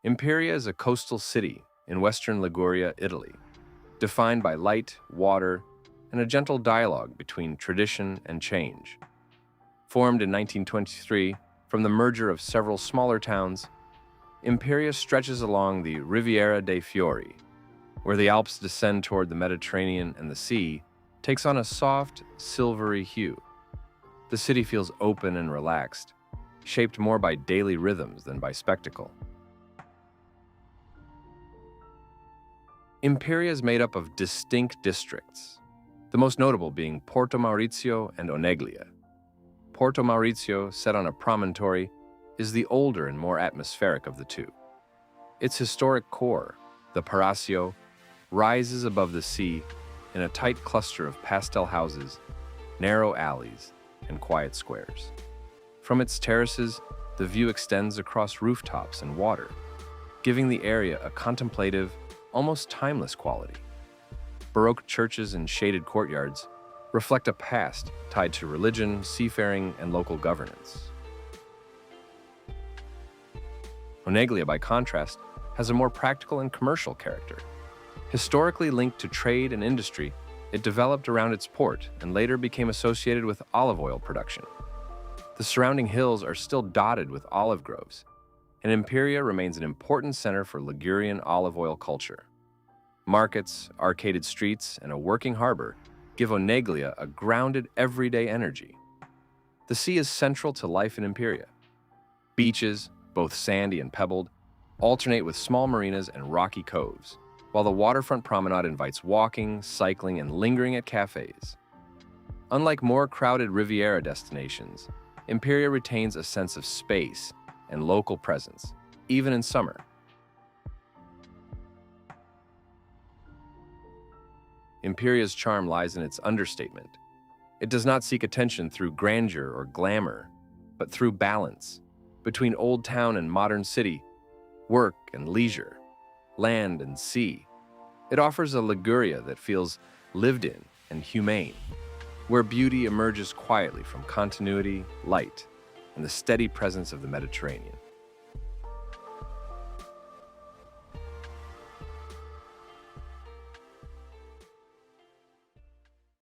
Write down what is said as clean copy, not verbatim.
Imperia is a coastal city in western Liguria, Italy, defined by light, water, and a gentle dialogue between tradition and change. Formed in 1923 from the merger of several smaller towns, Imperia stretches along the Riviera dei Fiori, where the Alps descend toward the Mediterranean and the sea takes on a soft, silvery hue. The city feels open and relaxed, shaped more by daily rhythms than by spectacle. Imperia is made up of distinct districts, the most notable being Porto Maurizio and Oneglia. Porto Maurizio, set on a promontory, is the older and more atmospheric of the two. Its historic core, the Parasio, rises above the sea in a tight cluster of pastel houses, narrow alleys, and quiet squares. From its terraces, the view extends across rooftops and water, giving the area a contemplative, almost timeless quality. Baroque churches and shaded courtyards reflect a past tied to religion, seafaring, and local governance. Oneglia, by contrast, has a more practical and commercial character. Historically linked to trade and industry, it developed around its port and later became associated with olive oil production. The surrounding hills are still dotted with olive groves, and Imperia remains an important center for Ligurian olive oil culture. Markets, arcaded streets, and a working harbor give Oneglia a grounded, everyday energy. The sea is central to life in Imperia. Beaches, both sandy and pebbled, alternate with small marinas and rocky coves, while the waterfront promenade invites walking, cycling, and lingering at cafes. Unlike more crowded Riviera destinations, Imperia retains a sense of space and local presence, even in summer. Imperia's charm lies in its understatement. It does not seek attention through grandeur or glamour, but through balance between old town and modern city, work and leisure, land and sea. It offers a Liguria that feels lived in and humane, where beauty emerges quietly from continuity, light, and the steady presence of the Mediterranean.